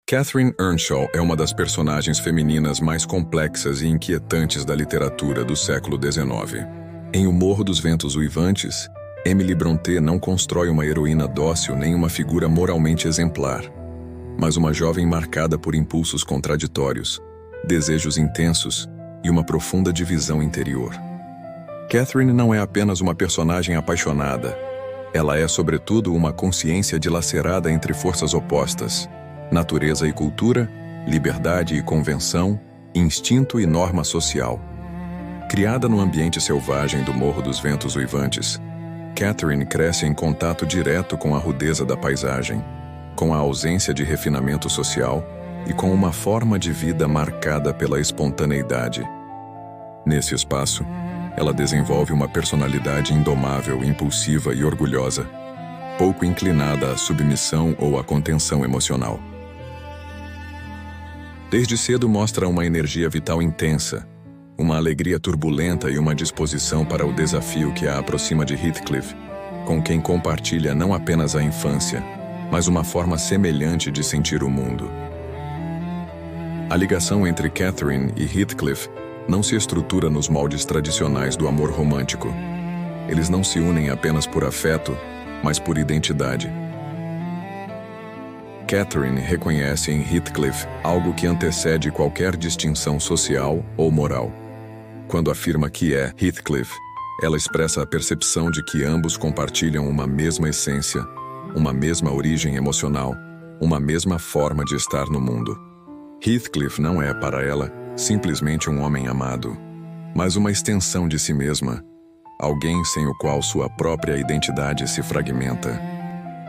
Catherine Earnshaw é uma das personagens femininas mais complexas e inquietantes da literatura do século XIX. Em O Morro dos Ventos Uivantes, Emily Brontë não constrói uma heroína dócil nem uma figura moralmente exemplar, mas uma jovem marcada por impulsos contraditórios, desejos intensos e uma profunda divisão interior. Catherine não é apenas uma personagem apaixonada, ela é, sobretudo, uma consciência dilacerada entre forças opostas: natureza e cultura, liberdade e convenção, instinto e norma social. Criada no ambiente selvagem do Morro dos Ventos Uivantes, Catherine cresce em contato direto com a rudeza da paisagem, com a ausência de refinamento social e com uma forma de vida marcada pela espontaneidade. Nesse espaço, ela desenvolve uma personalidade indomável, impulsiva e orgulhosa, pouco inclinada à submissão ou à contenção emocional. Desde cedo mostra uma energia vital intensa, uma alegria turbulenta e uma disposição para o desafio que a aproxima de Heathcliff, com quem compartilha não apenas a infância, mas uma forma semelhante de sentir o mundo. A ligação entre Catherine e Heathcliff não se estrutura nos moldes tradicionais do amor romântico. Eles não se unem apenas por afeto, mas por identidade. Catherine reconhece em Heathcliff algo que antecede qualquer distinção social ou moral. Quando afirma que é Heathcliff, ela expressa a percepção de que ambos compartilham uma mesma essência, uma mesma origem emocional, uma mesma forma de estar no mundo. Heathcliff não é, para ela, simplesmente um homem amado, mas uma extensão de si mesma, alguém sem o qual sua própria identidade se fragmenta.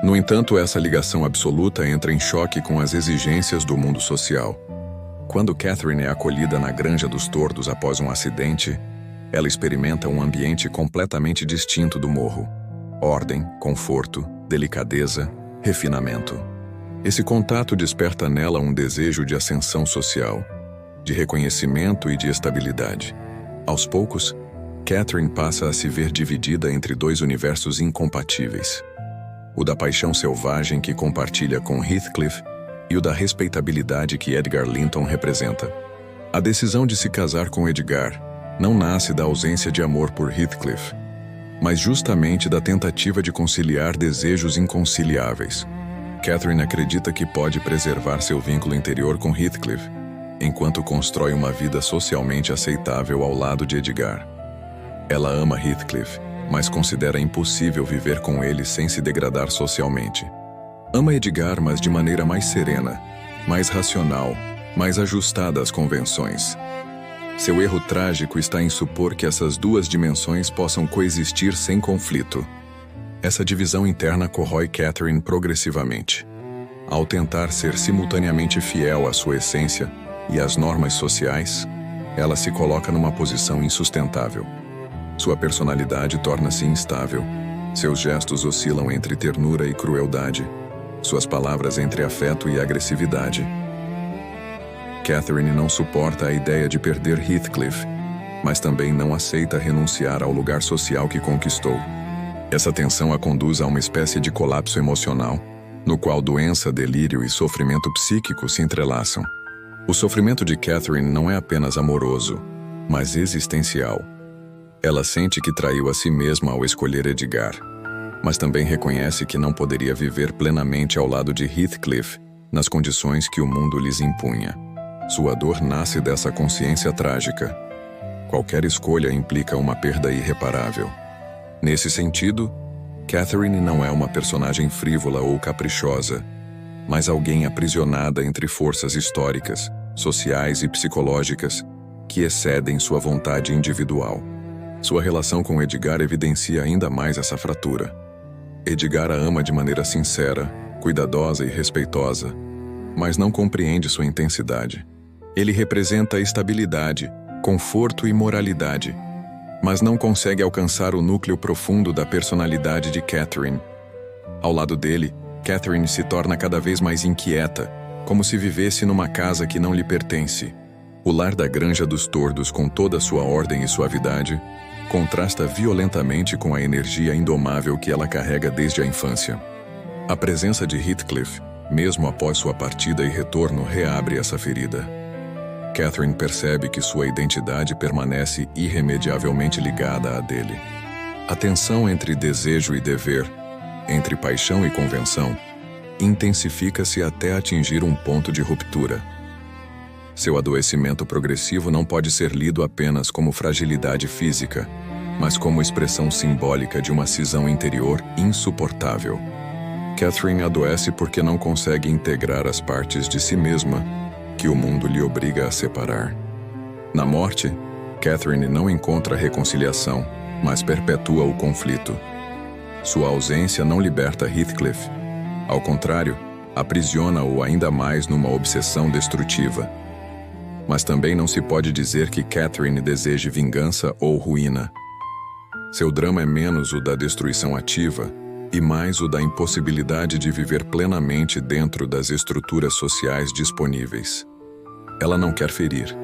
No entanto, essa ligação absoluta entra em choque com as exigências do mundo social. Quando Catherine é acolhida na Granja dos Tordos após um acidente, ela experimenta um ambiente completamente distinto do morro. Ordem, conforto, delicadeza, refinamento. Esse contato desperta nela um desejo de ascensão social, de reconhecimento e de estabilidade. Aos poucos, Catherine passa a se ver dividida entre dois universos incompatíveis: o da paixão selvagem que compartilha com Heathcliff e o da respeitabilidade que Edgar Linton representa. A decisão de se casar com Edgar não nasce da ausência de amor por Heathcliff, mas justamente da tentativa de conciliar desejos inconciliáveis. Catherine acredita que pode preservar seu vínculo interior com Heathcliff, enquanto constrói uma vida socialmente aceitável ao lado de Edgar. Ela ama Heathcliff, mas considera impossível viver com ele sem se degradar socialmente. Ama Edgar, mas de maneira mais serena, mais racional, mais ajustada às convenções. Seu erro trágico está em supor que essas duas dimensões possam coexistir sem conflito. Essa divisão interna corrói Catherine progressivamente. Ao tentar ser simultaneamente fiel à sua essência e às normas sociais, ela se coloca numa posição insustentável. Sua personalidade torna-se instável. Seus gestos oscilam entre ternura e crueldade. Suas palavras entre afeto e agressividade. Catherine não suporta a ideia de perder Heathcliff, mas também não aceita renunciar ao lugar social que conquistou. Essa tensão a conduz a uma espécie de colapso emocional, no qual doença, delírio e sofrimento psíquico se entrelaçam. O sofrimento de Catherine não é apenas amoroso, mas existencial. Ela sente que traiu a si mesma ao escolher Edgar, mas também reconhece que não poderia viver plenamente ao lado de Heathcliff nas condições que o mundo lhes impunha. Sua dor nasce dessa consciência trágica. Qualquer escolha implica uma perda irreparável. Nesse sentido, Catherine não é uma personagem frívola ou caprichosa, mas alguém aprisionada entre forças históricas, sociais e psicológicas que excedem sua vontade individual. Sua relação com Edgar evidencia ainda mais essa fratura. Edgar a ama de maneira sincera, cuidadosa e respeitosa, mas não compreende sua intensidade. Ele representa estabilidade, conforto e moralidade, mas não consegue alcançar o núcleo profundo da personalidade de Catherine. Ao lado dele, Catherine se torna cada vez mais inquieta, como se vivesse numa casa que não lhe pertence. O lar da Granja dos Tordos, com toda sua ordem e suavidade, contrasta violentamente com a energia indomável que ela carrega desde a infância. A presença de Heathcliff mesmo após sua partida e retorno, reabre essa ferida. Catherine percebe que sua identidade permanece irremediavelmente ligada à dele. A tensão entre desejo e dever, entre paixão e convenção, intensifica-se até atingir um ponto de ruptura. Seu adoecimento progressivo não pode ser lido apenas como fragilidade física, mas como expressão simbólica de uma cisão interior insuportável. Catherine adoece porque não consegue integrar as partes de si mesma que o mundo lhe obriga a separar. Na morte, Catherine não encontra reconciliação, mas perpetua o conflito. Sua ausência não liberta Heathcliff. Ao contrário, aprisiona-o ainda mais numa obsessão destrutiva. Mas também não se pode dizer que Catherine deseje vingança ou ruína. Seu drama é menos o da destruição ativa e mais o da impossibilidade de viver plenamente dentro das estruturas sociais disponíveis. Ela não quer ferir,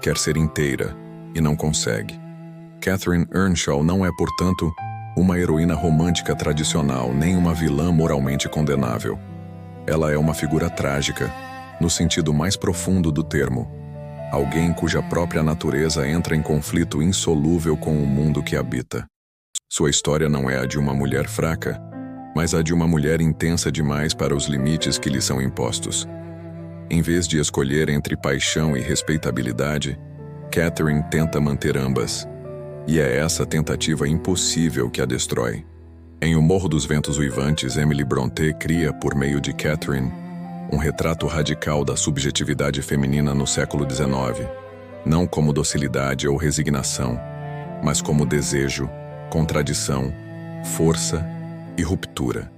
quer ser inteira, e não consegue. Catherine Earnshaw não é, portanto, uma heroína romântica tradicional, nem uma vilã moralmente condenável. Ela é uma figura trágica, no sentido mais profundo do termo. Alguém cuja própria natureza entra em conflito insolúvel com o mundo que habita. Sua história não é a de uma mulher fraca, mas a de uma mulher intensa demais para os limites que lhe são impostos. Em vez de escolher entre paixão e respeitabilidade, Catherine tenta manter ambas. E é essa tentativa impossível que a destrói. Em O Morro dos Ventos Uivantes, Emily Brontë cria, por meio de Catherine, um retrato radical da subjetividade feminina no século XIX, não como docilidade ou resignação, mas como desejo, contradição, força e ruptura.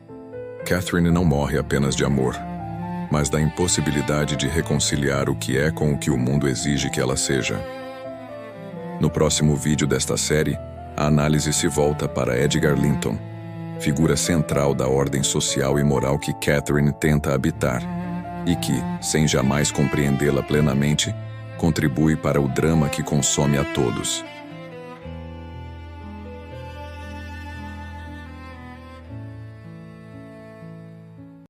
Catherine não morre apenas de amor, mas da impossibilidade de reconciliar o que é com o que o mundo exige que ela seja. No próximo vídeo desta série, a análise se volta para Edgar Linton, figura central da ordem social e moral que Catherine tenta habitar, e que, sem jamais compreendê-la plenamente, contribui para o drama que consome a todos.